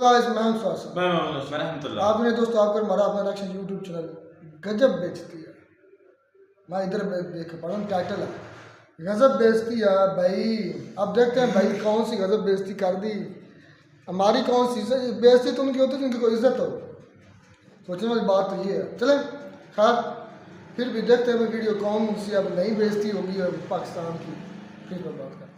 Guys मैं हूं स्वासा। आपने दोस्तों आपका हमारा अपना रिएक्शन यूट्यूब चैनल गजब बेइज्जती है। मैं इधर देख पा रहा हूँ टाइटल है गजब बेइज्जती है भाई। अब देखते हैं भाई कौन सी गजब बेइज्जती कर दी हमारी, कौन सी बेइज्जती तो उनकी होती है जिनकी कोई इज्जत हो। सोचने वाली बात तो ये है। चले खैर फिर भी देखते हैं वीडियो कौन सी अब नई बेइज्जती होगी पाकिस्तान की, फिर मैं बात करते हैं।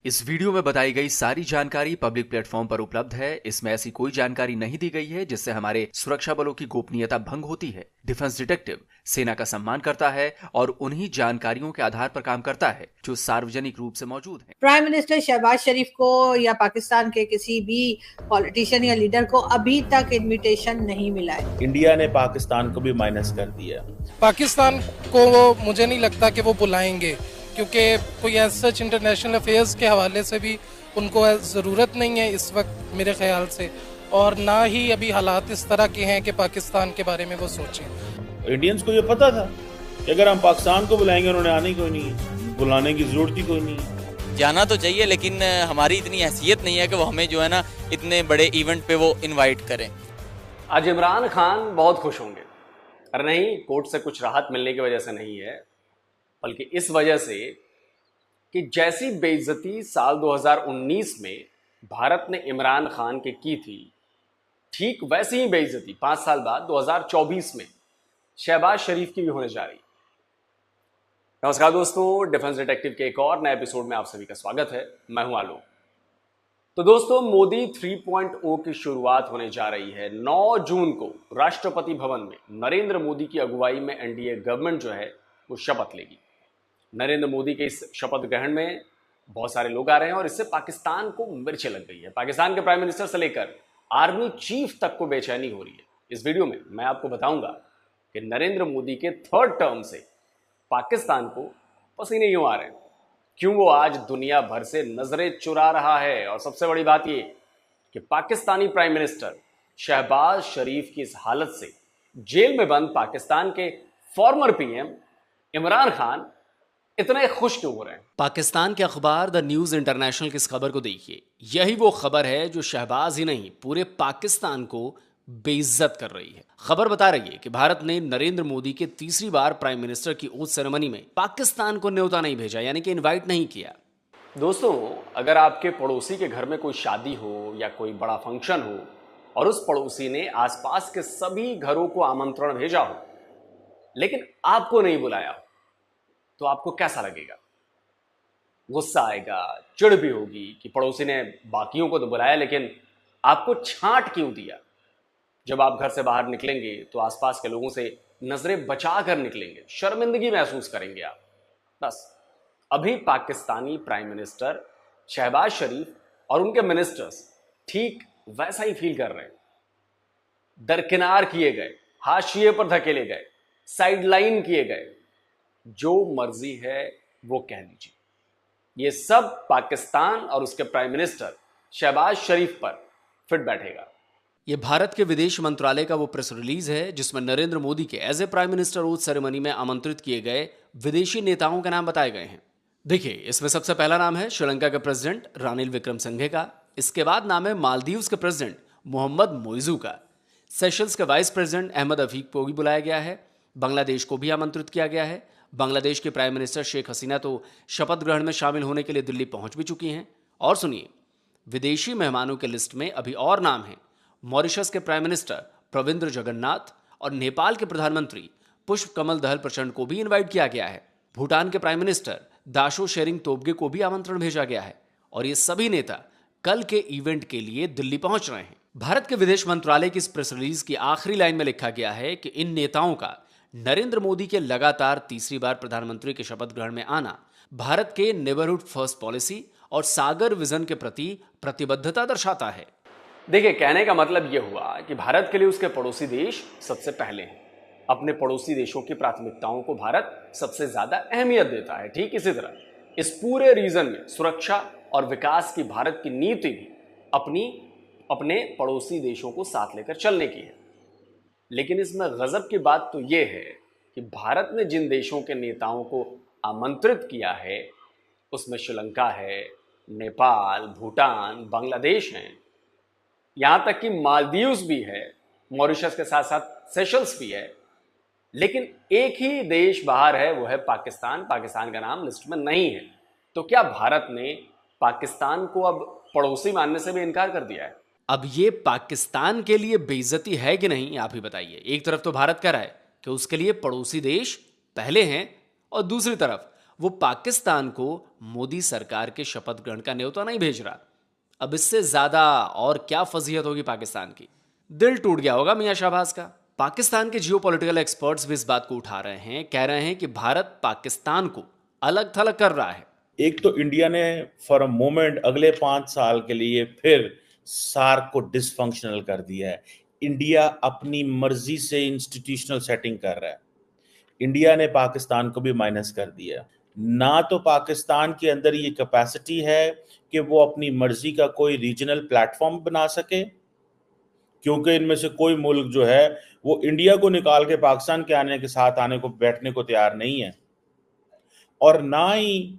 इस वीडियो में बताई गई सारी जानकारी पब्लिक प्लेटफॉर्म पर उपलब्ध है। इसमें ऐसी कोई जानकारी नहीं दी गई है जिससे हमारे सुरक्षा बलों की गोपनीयता भंग होती है। डिफेंस डिटेक्टिव सेना का सम्मान करता है और उन्हीं जानकारियों के आधार पर काम करता है जो सार्वजनिक रूप से मौजूद हैं। प्राइम मिनिस्टर शहबाज शरीफ को या पाकिस्तान के किसी भी पॉलिटिशियन या लीडर को अभी तक इनविटेशन नहीं मिला है। इंडिया ने पाकिस्तान को भी माइनस कर दिया। पाकिस्तान को मुझे नहीं लगता कि वो बुलाएंगे, क्योंकि कोई सच इंटरनेशनल अफेयर्स के हवाले से भी उनको ज़रूरत नहीं है इस वक्त मेरे ख्याल से, और ना ही अभी हालात इस तरह के हैं कि पाकिस्तान के बारे में वो सोचें। इंडियंस को ये पता था कि अगर हम पाकिस्तान को बुलाएंगे उन्होंने आने कोई नहीं है, बुलाने की जरूरत ही कोई नहीं है। जाना तो चाहिए लेकिन हमारी इतनी हैसियत नहीं है कि वो हमें जो है ना इतने बड़े इवेंट पे वो इनवाइट करें। आज इमरान खान बहुत खुश होंगे, अरे नहीं कोर्ट से कुछ राहत मिलने की वजह से नहीं है, बल्कि इस वजह से कि जैसी बेइज्जती साल 2019 में भारत ने इमरान खान के की थी, ठीक वैसी ही बेइज्जती 5 साल बाद 2024 में शहबाज शरीफ की भी होने जा रही। नमस्कार दोस्तों, डिफेंस डिटेक्टिव के एक और नए एपिसोड में आप सभी का स्वागत है। मैं हूं आलोक। तो दोस्तों, मोदी 3.0 की शुरुआत होने जा रही है। 9 जून को राष्ट्रपति भवन में नरेंद्र मोदी की अगुवाई में एनडीए गवर्नमेंट जो है वो शपथ लेगी। नरेंद्र मोदी के इस शपथ ग्रहण में बहुत सारे लोग आ रहे हैं और इससे पाकिस्तान को मिर्चें लग गई है। पाकिस्तान के प्राइम मिनिस्टर से लेकर आर्मी चीफ तक को बेचैनी हो रही है। इस वीडियो में मैं आपको बताऊंगा कि नरेंद्र मोदी के 3rd टर्म से पाकिस्तान को पसीने क्यों आ रहे हैं, क्यों वो आज दुनिया भर से नजरें चुरा रहा है, और सबसे बड़ी बात ये कि पाकिस्तानी प्राइम मिनिस्टर शहबाज शरीफ की इस हालत से जेल में बंद पाकिस्तान के फॉर्मर पीएम इमरान खान इतने खुश क्यों हो रहे हैं। पाकिस्तान के अखबार द न्यूज इंटरनेशनल की इस खबर को देखिए। यही वो खबर है जो शहबाज ही नहीं पूरे पाकिस्तान को बेइज्जत कर रही है। खबर बता रही है कि भारत ने नरेंद्र मोदी के तीसरी बार प्राइम मिनिस्टर की ओथ सेरेमनी में पाकिस्तान को न्योता नहीं भेजा, यानी कि इनवाइट नहीं किया। दोस्तों, अगर आपके पड़ोसी के घर में कोई शादी हो या कोई बड़ा फंक्शन हो और उस पड़ोसी ने आसपास के सभी घरों को आमंत्रण भेजा हो लेकिन आपको नहीं बुलाया हो, तो आपको कैसा लगेगा? गुस्सा आएगा, चिढ़ भी होगी कि पड़ोसी ने बाकियों को तो बुलाया लेकिन आपको छांट क्यों दिया। जब आप घर से बाहर निकलेंगे तो आसपास के लोगों से नजरें बचा कर निकलेंगे, शर्मिंदगी महसूस करेंगे आप। बस अभी पाकिस्तानी प्राइम मिनिस्टर शहबाज शरीफ और उनके मिनिस्टर्स ठीक वैसा ही फील कर रहे हैं। दरकिनार किए गए, हाशिए पर धकेले गए, साइडलाइन किए गए, जो मर्जी है वो कह दीजिए। ये सब पाकिस्तान और उसके प्राइम मिनिस्टर शहबाज शरीफ पर फिट बैठेगा। ये भारत के विदेश मंत्रालय का वो प्रेस रिलीज है जिसमें नरेंद्र मोदी के as a prime minister oath ceremony में आमंत्रित किए गए विदेशी नेताओं के नाम बताए गए हैं। देखिए, इसमें सबसे पहला नाम है श्रीलंका के प्रेसिडेंट रानिल विक्रमसिंघे का। इसके बाद नाम है मालदीव्स के प्रेसिडेंट मोहम्मद मोइजू का। सेशल्स के वाइस प्रेसिडेंट अहमद अफीक को भी बुलाया गया है। बांग्लादेश को भी आमंत्रित किया गया है। बांग्लादेश के प्राइम मिनिस्टर शेख हसीना तो शपथ ग्रहण में शामिल होने के लिए दिल्ली पहुंच भी चुकी हैं। और सुनिए, विदेशी मेहमानों के लिस्ट में अभी और नाम हैं। मॉरिशस के प्राइम मिनिस्टर प्रविंद्र जगन्नाथ और नेपाल के प्रधानमंत्री पुष्प कमल दहल प्रचंड को भी इनवाइट किया गया है। भूटान के prime minister daisho Tshering Tobgay को भी आमंत्रण भेजा गया है। और ये सभी नेता कल के इवेंट के लिए दिल्ली पहुंच रहे हैं। भारत के विदेश मंत्रालय की इस प्रेस रिलीज की आखिरी लाइन में लिखा गया है कि इन नेताओं का नरेंद्र मोदी के लगातार तीसरी बार प्रधानमंत्री के शपथ ग्रहण में आना भारत के नेबरहुड फर्स्ट पॉलिसी और सागर विजन के प्रति प्रतिबद्धता दर्शाता है। देखिए, कहने का मतलब यह हुआ कि भारत के लिए उसके पड़ोसी देश सबसे पहले हैं। अपने पड़ोसी देशों की प्राथमिकताओं को भारत सबसे ज्यादा अहमियत देता है। ठीक इसी तरह इस पूरे रीजन में सुरक्षा और विकास की भारत की नीति भी अपने पड़ोसी देशों को साथ लेकर चलने की है। लेकिन इसमें गजब की बात तो ये है कि भारत ने जिन देशों के नेताओं को आमंत्रित किया है उसमें श्रीलंका है, नेपाल, भूटान, बांग्लादेश हैं, यहाँ तक कि मालदीव्स भी है, मॉरिशस के साथ साथ सेशल्स भी है, लेकिन एक ही देश बाहर है, वो है पाकिस्तान। पाकिस्तान का नाम लिस्ट में नहीं है। तो क्या भारत ने पाकिस्तान को अब पड़ोसी मानने से भी इनकार कर दिया है? अब ये पाकिस्तान के लिए बेइज्जती है कि नहीं, आप ही बताइए। एक तरफ तो भारत कह रहा है कि उसके लिए पड़ोसी देश पहले हैं, और दूसरी तरफ वो पाकिस्तान को मोदी सरकार के शपथ ग्रहण का न्योता नहीं भेज रहा। अब इससे ज्यादा और क्या फजीहत होगी पाकिस्तान की? दिल टूट गया होगा मियां शाहबाज का। पाकिस्तान के जियोपॉलिटिकल एक्सपर्ट्स भी इस बात को उठा रहे हैं, कह रहे हैं कि भारत पाकिस्तान को अलग थलग कर रहा है। एक तो इंडिया ने फॉर अ मोमेंट अगले 5 साल के लिए फिर सार्क को डिसफंक्शनल कर दिया है। इंडिया अपनी मर्जी से इंस्टीट्यूशनल सेटिंग कर रहा है। इंडिया ने पाकिस्तान को भी माइनस कर दिया। ना तो पाकिस्तान के अंदर ये कैपेसिटी है कि वो अपनी मर्जी का कोई रीजनल प्लेटफॉर्म बना सके, क्योंकि इनमें से कोई मुल्क जो है वो इंडिया को निकाल के पाकिस्तान के आने के साथ आने को बैठने को तैयार नहीं है, और ना ही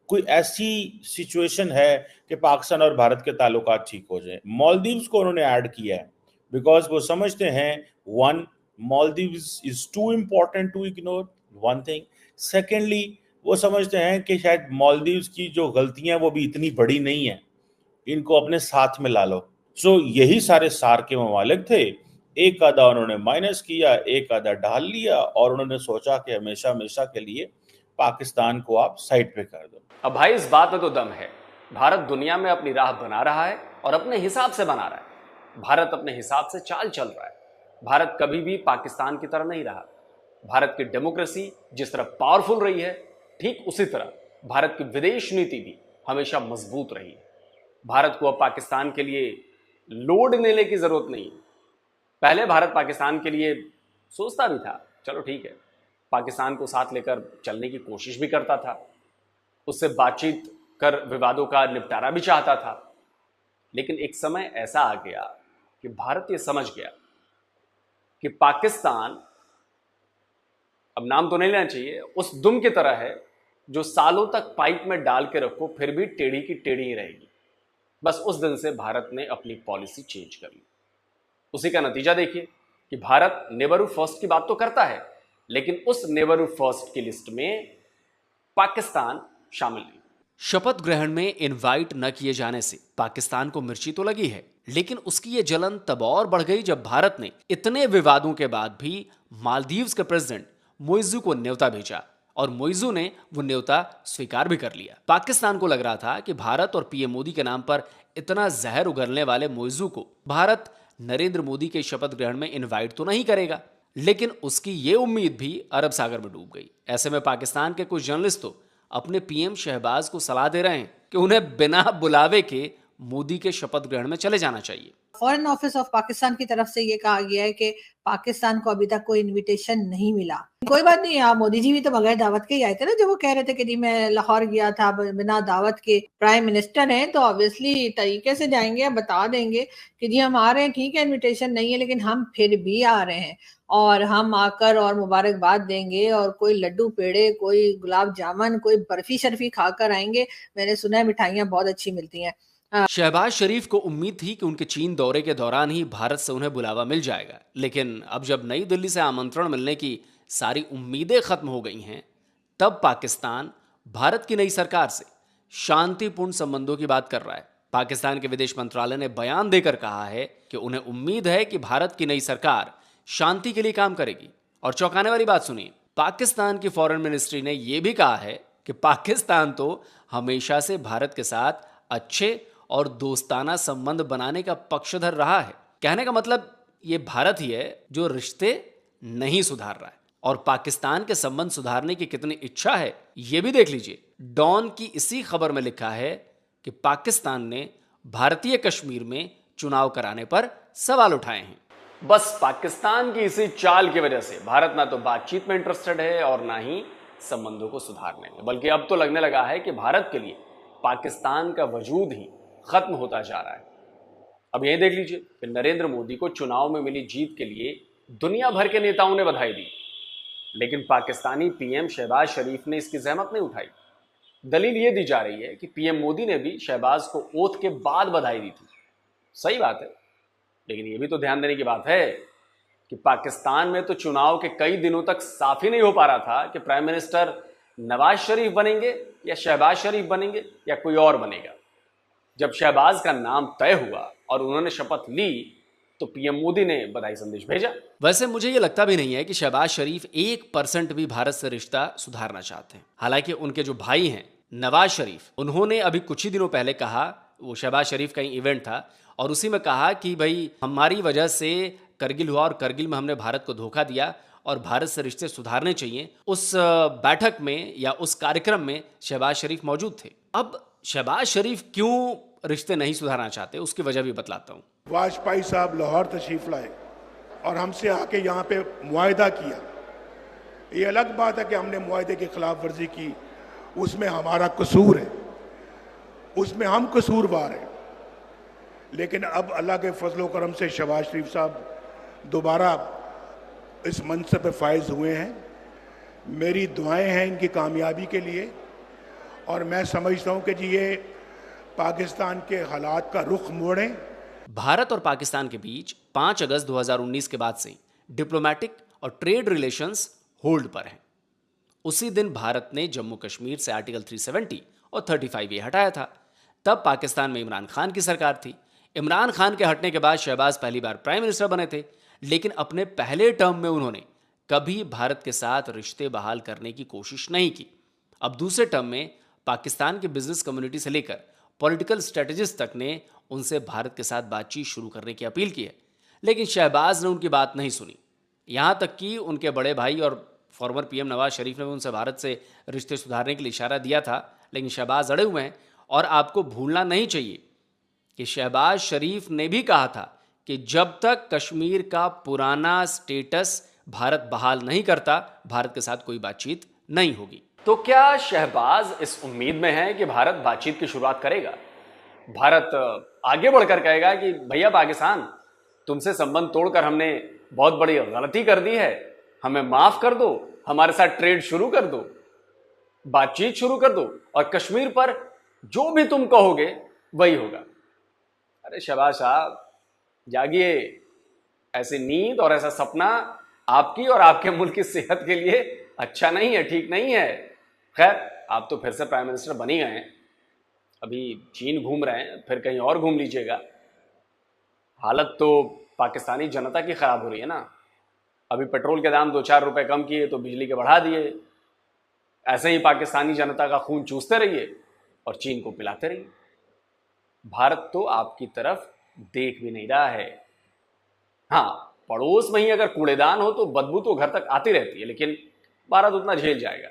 कोई ऐसी सिचुएशन है कि पाकिस्तान और भारत के ताल्लुकात ठीक हो जाए। मालदीव्स को उन्होंने ऐड किया है बिकॉज वो समझते हैं one, Maldives is too important to ignore, one thing. Secondly, वो समझते हैं कि शायद मालदीव्स की जो गलतियां वो भी इतनी बड़ी नहीं है, इनको अपने साथ में ला लो। सो यही सारे सार्क के ममालिक थे। एक आधा उन्होंने माइनस किया, एक आधा डाल लिया, और उन्होंने सोचा कि हमेशा हमेशा के लिए पाकिस्तान को आप साइड पे कर दो। अब भाई इस बात में तो दम है। भारत दुनिया में अपनी राह बना रहा है और अपने हिसाब से बना रहा है। भारत अपने हिसाब से चाल चल रहा है। भारत कभी भी पाकिस्तान की तरह नहीं रहा। भारत की डेमोक्रेसी जिस तरह पावरफुल रही है, ठीक उसी तरह भारत की विदेश नीति भी हमेशा मजबूत रही है। भारत को अब पाकिस्तान के लिए लोड लेने की जरूरत नहीं है। पहले भारत पाकिस्तान के लिए सोचता भी था, चलो ठीक है, पाकिस्तान को साथ लेकर चलने की कोशिश भी करता था, उससे बातचीत कर विवादों का निपटारा भी चाहता था। लेकिन एक समय ऐसा आ गया कि भारत ये समझ गया कि पाकिस्तान, अब नाम तो नहीं लेना चाहिए, उस दुम की तरह है जो सालों तक पाइप में डाल के रखो फिर भी टेढ़ी की टेढ़ी ही रहेगी। बस उस दिन से भारत ने अपनी पॉलिसी चेंज कर ली। उसी का नतीजा देखिए कि भारत नेबरहुड फर्स्ट की बात तो करता है, लेकिन उस नेबरहुड फर्स्ट की लिस्ट में पाकिस्तान शामिल नहीं। शपथ ग्रहण में इनवाइट न किए जाने से पाकिस्तान को मिर्ची तो लगी है, लेकिन उसकी ये जलन तब और बढ़ गई जब भारत ने इतने विवादों के बाद भी मालदीव्स के प्रेसिडेंट मोइजू को न्योता भेजा, और मोइजू ने वो न्योता स्वीकार भी कर लिया। पाकिस्तान को लग रहा था कि भारत और पीएम मोदी के नाम पर इतना जहर उगलने वाले मोइजू को भारत नरेंद्र मोदी के शपथ ग्रहण में इनवाइट तो नहीं करेगा, लेकिन उसकी ये उम्मीद भी अरब सागर में डूब गई। ऐसे में पाकिस्तान के कुछ जर्नलिस्ट तो अपने पीएम शहबाज को सलाह दे रहे हैं कि उन्हें बिना बुलावे के मोदी के शपथ ग्रहण में चले जाना चाहिए। फॉरेन ऑफिस ऑफ पाकिस्तान की तरफ से ये कहा गया है कि पाकिस्तान को अभी तक कोई इनविटेशन नहीं मिला। कोई बात नहीं, आप मोदी जी भी तो बगैर दावत के ही आए थे ना, जब वो कह रहे थे कि जी मैं लाहौर गया था बिना दावत के। प्राइम मिनिस्टर हैं तो ऑब्वियसली तरीके से जाएंगे, बता देंगे कि जी हम आ रहे हैं, ठीक है इनविटेशन नहीं है लेकिन हम फिर भी आ रहे हैं, और हम आकर और मुबारकबाद देंगे, और कोई लड्डू पेड़े, कोई गुलाब जामुन, कोई बर्फी शर्फी खाकर आएंगे। मैंने सुना है मिठाइयाँ बहुत अच्छी मिलती हैं। शहबाज शरीफ को उम्मीद थी कि उनके चीन दौरे के दौरान ही भारत से उन्हें बुलावा मिल जाएगा, लेकिन अब जब नई दिल्ली से आमंत्रण मिलने की सारी उम्मीदें खत्म हो गई हैं, तब पाकिस्तान भारत की नई सरकार से शांतिपूर्ण संबंधों की बात कर रहा है। पाकिस्तान के विदेश मंत्रालय ने बयान देकर कहा है कि उन्हें उम्मीद है कि भारत की नई सरकार शांति के लिए काम करेगी। और चौंकाने वाली बात सुनिए, पाकिस्तान की फॉरेन मिनिस्ट्री ने यह भी कहा है कि पाकिस्तान तो हमेशा से भारत के साथ अच्छे और दोस्ताना संबंध बनाने का पक्षधर रहा है। कहने का मतलब ये भारत ही है जो रिश्ते नहीं सुधार रहा है, और पाकिस्तान के संबंध सुधारने की कितनी इच्छा है ये भी देख लीजिए। डॉन की इसी खबर में लिखा है कि पाकिस्तान ने भारतीय कश्मीर में चुनाव कराने पर सवाल उठाए हैं। बस पाकिस्तान की इसी चाल की वजह से भारत ना तो बातचीत में इंटरेस्टेड है और ना ही संबंधों को सुधारने में, बल्कि अब तो लगने लगा है कि भारत के लिए पाकिस्तान का वजूद ही खत्म होता जा रहा है। अब यह देख लीजिए कि नरेंद्र मोदी को चुनाव में मिली जीत के लिए दुनिया भर के नेताओं ने बधाई दी, लेकिन पाकिस्तानी पीएम शहबाज शरीफ ने इसकी जहमत नहीं उठाई। दलील ये दी जा रही है कि पीएम मोदी ने भी शहबाज को ओथ के बाद बधाई दी थी। सही बात है, लेकिन ये भी तो ध्यान देने की बात है कि पाकिस्तान में तो चुनाव के कई दिनों तक साफ ही नहीं हो पा रहा था कि प्राइम मिनिस्टर नवाज शरीफ बनेंगे या शहबाज शरीफ बनेंगे या कोई और बनेगा। जब शहबाज का नाम तय हुआ और उन्होंने शपथ ली तो पीएम मोदी ने बधाई संदेश भेजा। वैसे मुझे ये लगता भी नहीं है कि शहबाज शरीफ 1% भी भारत से रिश्ता सुधारना चाहते हैं। हालांकि उनके जो भाई हैं नवाज शरीफ, उन्होंने अभी कुछ ही दिनों पहले कहा, वो शहबाज शरीफ का ही इवेंट था और उसी में कहा कि भाई हमारी वजह से करगिल हुआ और करगिल में हमने भारत को धोखा दिया और भारत से रिश्ते सुधारने चाहिए। उस बैठक में या उस कार्यक्रम में शहबाज शरीफ मौजूद थे। अब शहबाज शरीफ क्यों रिश्ते नहीं सुधारना चाहते उसकी वजह भी बतलाता हूँ। वाजपेयी साहब लाहौर तशरीफ लाए और हमसे आके यहाँ पे मुआहदा किया। ये अलग बात है कि हमने मुआहदे की खिलाफ वर्जी की, उसमें हमारा कसूर है, उसमें हम कसूरवार हैं। लेकिन अब अल्लाह के फजलो करम से शहबाज शरीफ साहब दोबारा इस मनसब पे फायज हुए हैं। मेरी दुआएं हैं इनकी कामयाबी के लिए और मैं समझता हूं कि जी ये पाकिस्तान के हालात का रुख मोड़ें। भारत और पाकिस्तान के बीच 5 अगस्त 2019 के बाद से डिप्लोमेटिक और ट्रेड रिलेशंस होल्ड पर हैं। उसी दिन भारत ने जम्मू कश्मीर से आर्टिकल 370 और 35A हटाया था। तब पाकिस्तान में इमरान खान की सरकार थी। इमरान खान के हटने के बाद शहबाज पहली बार प्राइम मिनिस्टर बने थे, लेकिन अपने पहले टर्म में उन्होंने कभी भारत के साथ रिश्ते बहाल करने की कोशिश नहीं की। अब दूसरे टर्म में पाकिस्तान की बिजनेस कम्युनिटी से लेकर पॉलिटिकल स्ट्रेटेजिस्ट तक ने उनसे भारत के साथ बातचीत शुरू करने की अपील की है, लेकिन शहबाज ने उनकी बात नहीं सुनी। यहाँ तक कि उनके बड़े भाई और फॉर्मर पीएम नवाज शरीफ ने भी उनसे भारत से रिश्ते सुधारने के लिए इशारा दिया था, लेकिन शहबाज अड़े हुए हैं। और आपको भूलना नहीं चाहिए कि शहबाज शरीफ ने भी कहा था कि जब तक कश्मीर का पुराना स्टेटस भारत बहाल नहीं करता, भारत के साथ कोई बातचीत नहीं होगी। तो क्या शहबाज इस उम्मीद में है कि भारत बातचीत की शुरुआत करेगा? भारत आगे बढ़कर कहेगा कि भैया पाकिस्तान, तुमसे संबंध तोड़कर हमने बहुत बड़ी गलती कर दी है, हमें माफ कर दो, हमारे साथ ट्रेड शुरू कर दो, बातचीत शुरू कर दो और कश्मीर पर जो भी तुम कहोगे वही होगा। अरे शहबाज साहब जागिए, ऐसी नींद और ऐसा सपना आपकी और आपके मुल्क की सेहत के लिए अच्छा नहीं है, ठीक नहीं है। खैर, आप तो फिर से प्राइम मिनिस्टर बन ही गए हैं, अभी चीन घूम रहे हैं, फिर कहीं और घूम लीजिएगा। हालत तो पाकिस्तानी जनता की खराब हो रही है ना। अभी पेट्रोल के दाम 2-4 रुपए कम किए तो बिजली के बढ़ा दिए। ऐसे ही पाकिस्तानी जनता का खून चूसते रहिए और चीन को पिलाते रहिए। भारत तो आपकी तरफ देख भी नहीं रहा है। हाँ, पड़ोस में ही अगर कूड़ेदान हो तो बदबू तो घर तक आती रहती है, लेकिन भारत उतना झेल जाएगा।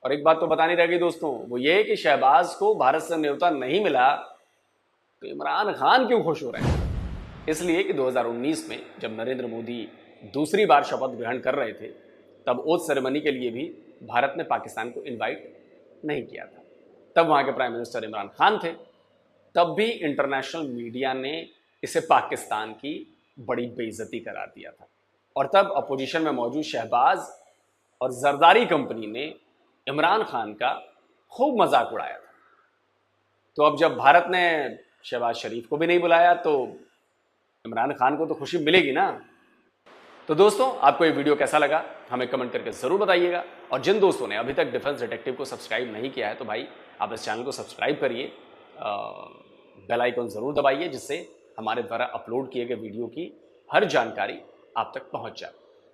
और एक बात तो बतानी रह गई दोस्तों, वो ये कि शहबाज को भारत से न्योता नहीं मिला तो इमरान खान क्यों खुश हो रहे हैं? इसलिए कि 2019 में जब नरेंद्र मोदी दूसरी बार शपथ ग्रहण कर रहे थे, तब ओथ सेरेमनी के लिए भी भारत ने पाकिस्तान को इनवाइट नहीं किया था। तब वहाँ के प्राइम मिनिस्टर इमरान खान थे। तब भी इंटरनेशनल मीडिया ने इसे पाकिस्तान की बड़ी बेइज्जती करार दिया था और तब अपोजिशन में मौजूद शहबाज और जरदारी कंपनी ने इमरान खान का खूब मजाक उड़ाया था। तो अब जब भारत ने शहबाज शरीफ को भी नहीं बुलाया तो इमरान खान को तो खुशी मिलेगी ना। तो दोस्तों, आपको ये वीडियो कैसा लगा हमें कमेंट करके ज़रूर बताइएगा। और जिन दोस्तों ने अभी तक डिफेंस डिटेक्टिव को सब्सक्राइब नहीं किया है तो भाई आप इस चैनल को सब्सक्राइब करिए, बेल आइकन ज़रूर दबाइए, जिससे हमारे द्वारा अपलोड किए गए वीडियो की हर जानकारी आप तक पहुंच जाए।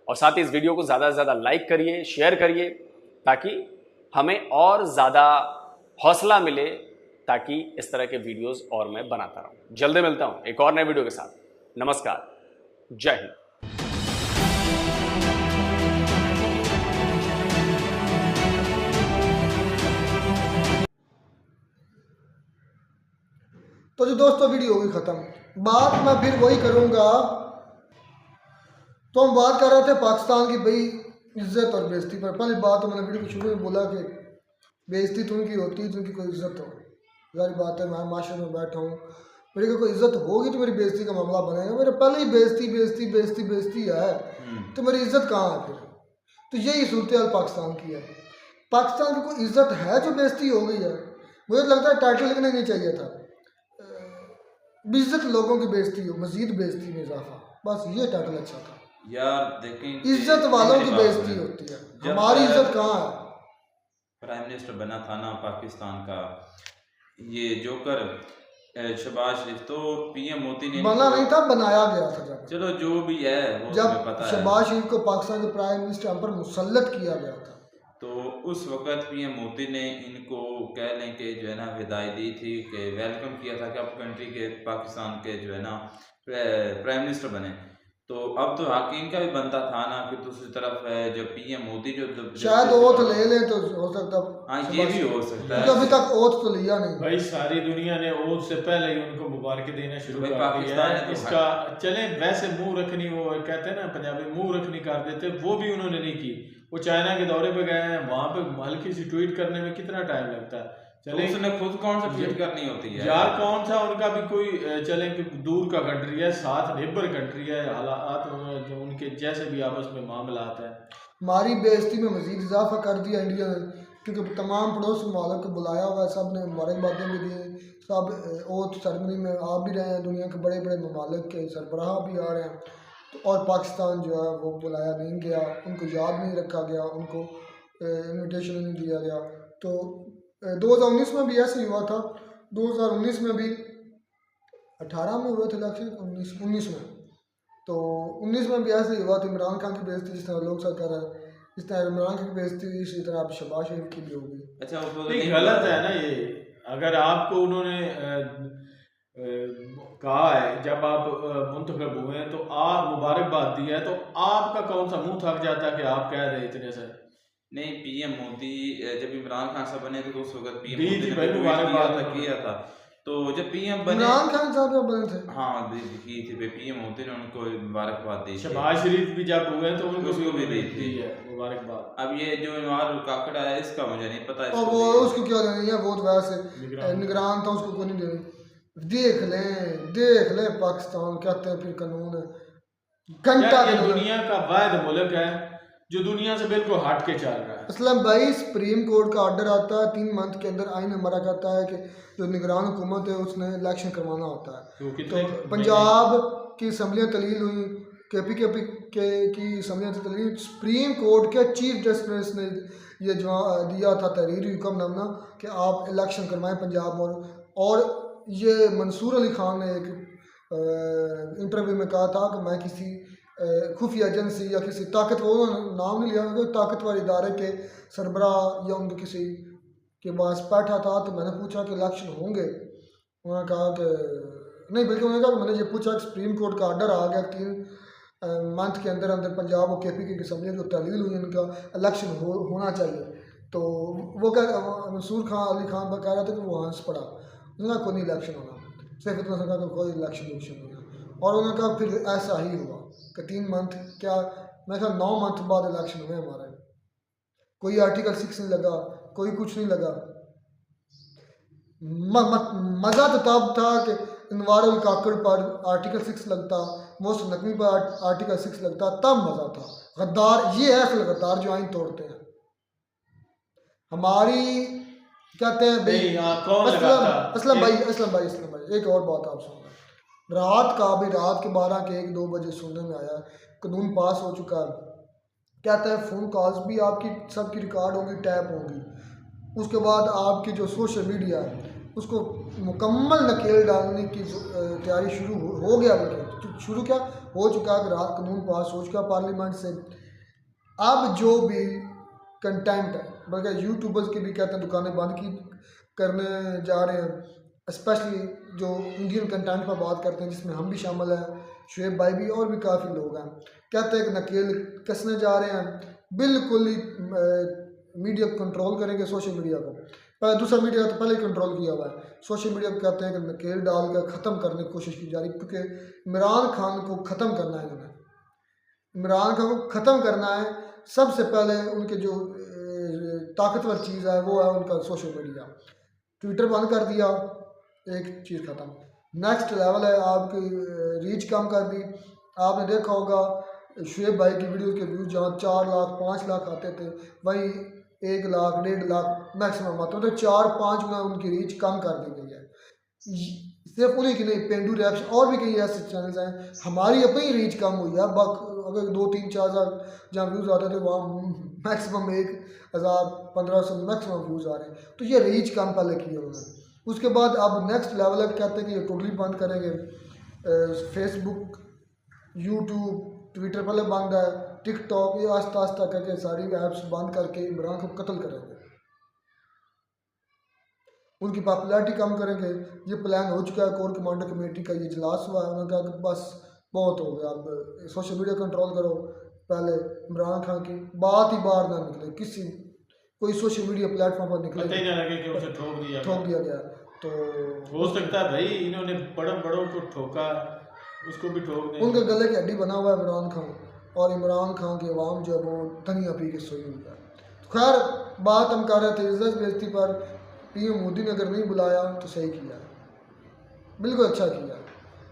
और साथ ही इस वीडियो को ज़्यादा से ज़्यादा लाइक करिए, शेयर करिए, ताकि हमें और ज़्यादा हौसला मिले, ताकि इस तरह के वीडियोस और मैं बनाता रहूं। जल्दी मिलता हूं एक और नए वीडियो के साथ। नमस्कार, जय हिंद। तो जो दोस्तों वीडियो होगी ख़त्म। बात मैं फिर वही करूँगा। तो हम बात कर रहे थे पाकिस्तान की भाई इज्जत और बेइज्जती पर। पहली बात तो मैंने वीडियो के शुरू में बोला कि बेइज्जती तो उनकी होती है जिनकी कोई इज्जत हो। जारी बात है, मैं माशरे में बैठा हूँ, मेरी कोई इज्जत होगी तो मेरी बेइज्जती का मामला बनेगा। मेरे पहले ही बेइज्जती बेइज्जती बेइज्जती बेइज्जती है, तो मेरी इज्जत कहाँ है फिर? तो यही सूरत हाल पाकिस्तान की है। पाकिस्तान की कोई इज्जत है जो बेइज्जती हो गई है? मुझे लगता है टाइटल लिखना नहीं चाहिए था, बेइज्जत लोगों की बेइज्जती हो, मजीद बेइज्जती में इजाफा, बस ये टाइटल अच्छा था यार। देखें, इज्जत वालों की बेइज्जती होती है, हमारी इज्जत कहाँ है? प्राइम मिनिस्टर बना था ना पाकिस्तान का ये जोकर शहबाज शरीफ, तो पीएम मोदी ने बना नहीं था, बनाया गया था। जब चलो जो भी है वो जब तुम्हें पता है, शहबाज शरीफ को पाकिस्तान के प्राइम मिनिस्टर हम पर मुसल्लत किया गया था, तो उस वक्त पीएम मोदी ने इनको कह लें कि जो है ना हिदायत दी थी कि वेलकम किया था कि आप कंट्री के पाकिस्तान के जो है ना प्राइम मिनिस्टर बने। तो अब तो हकीम का भी बनता था ना कि दूसरी तरफ है जो पीएम मोदी जो शायद ओथ ले लें तो हो सकता। हाँ ये भी हो सकता है, अभी तक ओथ तो लिया नहीं भाई। सारी दुनिया ने ओथ से पहले ही उनको मुबारक देना शुरू कर दिया है। इसका चले वैसे मुंह रखनी, वो कहते हैं ना पंजाबी मुंह रखनी कर देते, वो भी उन्होंने नहीं की। वो चाइना के दौरे पे गए हैं, वहां पे हल्की सी ट्वीट करने में कितना टाइम लगता है। चले उसने खुद कौन सा ट्वीट करनी होती है यार, कौन सा उनका भी कोई चले कि दूर का कंट्री है, साथ नेबर कंट्री है, हालात जो उनके जैसे भी आपस में मामला है। हमारी बेइज्जती में मजीद इजाफा कर दिया इंडिया ने, क्योंकि तमाम पड़ोसी मुमालिक को बुलाया हुआ है, सब ने मुबारकबादें भी दी, सब ओथ सेरेमनी में आ भी रहे हैं, दुनिया के बड़े बड़े मुमालिक के सरबराह भी आ रहे हैं। तो और पाकिस्तान जो है वो बुलाया नहीं गया, उनको याद नहीं रखा गया, उनको इन्विटेशन नहीं दिया गया। तो 2019 में भी ऐसे ही हुआ था, 2019 में भी 18 में हुए थे इलेक्शन, 19 में, तो 19 में भी ऐसे ही हुआ था। इमरान खान की बेइज्जती जिस तरह लोग सब कर रहे हैं, इस तरह इमरान खान की बेइज्जती इसी तरह अब शहबाज शरीफ की भी होगी। अच्छा नहीं, गलत है ना ये। अगर आपको उन्होंने कहा है जब आप मुंतखब हुए हैं तो आप मुबारकबाद दी है, तो आपका कौन सा मुंह थक जाता है कि आप कह रहे इतने से? नहीं, पीएम मोदी जब इमरान खान साहब बने तो उस वक्त पीएम दी मोदी थी ने भाई, मुबारकबाद किया था। तो जब पीएम बने इमरान खान साहब जब बने थे, हाँ की थी भाई, पीएम मोदी ने उनको मुबारकबाद दी। शहबाज शरीफ भी जब हुए तो उसको भी दी थी मुबारकबाद। अब ये जो इनवार काकड़ा है इसका मुझे नहीं पता, और वो उसको क्या देनी है, वो तो वैसे निगरान था, उसको कोई नहीं देनी। देख लें पाकिस्तान कहते हैं फिर कानून है, घंटा दुनिया का वाहिद मुल्क है जो दुनिया से बिल्कुल हट के चल रहा है। असलम भाई, सुप्रीम कोर्ट का ऑर्डर आता है 3 मंथ के अंदर, आइन हमारा कहता है कि जो निगरान हुकूमत है उसने इलेक्शन करवाना होता है। तो पंजाब की असम्बलियाँ तलील हुई, KPKP की असम्बलियाँ तलील, सुप्रीम कोर्ट के चीफ जस्टिस ने ये जो दिया था तहरीरी हुक्मनामा कि आप इलेक्शन करवाएं पंजाब में। और ये मंसूर अली खान ने एक इंटरव्यू में कहा था कि मैं किसी खुफिया एजेंसी या किसी ताकतवर, नाम नहीं लिया, कोई ताकतवर इदारे के सरबराह या उनके किसी के पास बैठा था। तो मैंने पूछा कि इलेक्शन होंगे, उन्होंने कहा कि नहीं, बल्कि उन्होंने कहा कि मैंने ये पूछा कि सुप्रीम कोर्ट का ऑर्डर आ गया 3 मंथ के अंदर अंदर पंजाब और KPK की असम्बली जो तहलील हुई उनका इलेक्शन होना चाहिए। तो वो मंसूर अली खान कह रहा था कि वो हंस पड़ा, उन्होंने कोई नहीं इलेक्शन होना, सिर्फ इतना सा कहा कोई इलेक्शन नहीं होना। और उन्होंने कहा फिर ऐसा ही हुआ कि 3 मंथ क्या, मैं कहा 9 मंथ बाद इलेक्शन हुए हमारे। कोई आर्टिकल 6 नहीं लगा, कोई कुछ नहीं लगा। मज़ा तो तब था कि इनवार उल काकड़ पर आर्टिकल 6 लगता, मोहसिन नकवी पर आर्टिकल 6 लगता, तब मज़ा था। गद्दार ये है असल गद्दार जो आइन तोड़ते हैं। हमारी कहते हैं भाई असलम भाई एक और बात आप सुन, रात के 12 के 1-2 बजे सुनने में आया कानून पास हो चुका है, कहता है फ़ोन कॉल्स भी आपकी सबकी रिकॉर्ड होगी, टैप होगी, उसके बाद आपकी जो सोशल मीडिया है उसको मुकम्मल नकेल डालने की तैयारी शुरू हो गया। शुरू क्या हो चुका है कि रात कानून पास हो चुका पार्लियामेंट से। अब जो भी कंटेंट है, बल्कि यूट्यूबर्स की भी कहते हैं दुकानें बंद की करने जा रहे हैं, स्पेशली जो इंडियन कंटेंट पर बात करते हैं जिसमें हम भी शामिल हैं, शुएब भाई भी और भी काफ़ी लोग हैं, कहते हैं कि नकेल कसने जा रहे हैं, बिल्कुल ही मीडिया को कंट्रोल करेंगे, सोशल मीडिया को। पहले दूसरा मीडिया तो पहले ही कंट्रोल किया हुआ है, सोशल मीडिया को कहते हैं कि नकेल डाल कर ख़त्म करने की कोशिश की जा रही है, क्योंकि इमरान खान को ख़त्म करना है इन्होंने, इमरान खान को ख़त्म करना है। सबसे पहले उनके जो ताकतवर चीज़ है वो है उनका सोशल मीडिया। ट्विटर बंद कर दिया, एक चीज़ ख़त्म। नेक्स्ट लेवल है, आपकी रीच कम कर दी। आपने देखा होगा शुएब भाई की वीडियो के व्यूज जहाँ 4 लाख 5 लाख आते थे, वहीं 1 लाख 1.5 लाख मैक्सिमम आते, तो 4-5 गुना उनकी रीच कम कर दी गई है। सिर्फ उन्हीं की नहीं, पेंडू रिएक्शन और भी कई ऐसे चैनल्स हैं, हमारी अपनी रीच कम हुई है। अगर 2-3-4 हज़ार जहाँ व्यूज़ आते थे वहाँ मैक्सिमम 1000 1500 मैक्सिमम व्यूज़ आ रहे हैं। तो ये रीच कम पहले की है उन्होंने। उसके बाद अब नेक्स्ट लेवल है, कहते हैं कि ये टोटली बंद करेंगे। फेसबुक, यूट्यूब, ट्विटर पहले बंद है, टिकटॉक, ये आस्ता आस्ता करके सारी ऐप्स बंद करके इमरान को कत्ल करेंगे, उनकी पॉपुलैरिटी कम करेंगे। ये प्लान हो चुका है। कोर कमांडर कमेटी का ये इजलास हुआ है, उन्होंने कहा कि बस बहुत हो गया, अब सोशल मीडिया कंट्रोल करो। पहले इमरान खान की बात ही बाहर ना निकले, किसी कोई सोशल मीडिया प्लेटफॉर्म पर निकले, पता ही ना लगे कि उसे ठोक दिया गया। तो हो सकता है भाई इन्होंने बड़ों को ठोका, उसको भी ठोक दें। उनके गले की हड्डी बना हुआ है इमरान खान, और इमरान खान की आवाम जो है वो धनिया पी के सोई हुई है। खैर, बात हम कर रहे थे इज्जत बेइज्जती पर। पीएम मोदी ने अगर नहीं बुलाया तो सही किया, बिल्कुल अच्छा किया।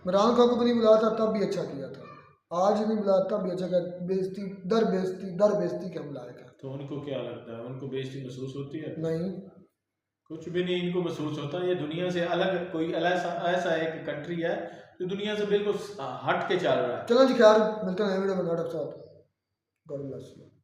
इमरान खान को भी नहीं बुलाया था तब भी अच्छा किया था, आज नहीं बुलाया तब भी अच्छा किया। बेइज्जती दर बेइज्जती के हम लायक है। तो उनको क्या लगता है, उनको बेइज्जती महसूस होती है? नहीं, कुछ भी नहीं इनको महसूस होता। ये दुनिया से अलग कोई ऐसा एक कंट्री है जो दुनिया से बिल्कुल हट के चल रहा है। चलो जी, खैर मिलते हैं वीडियो में। God bless you.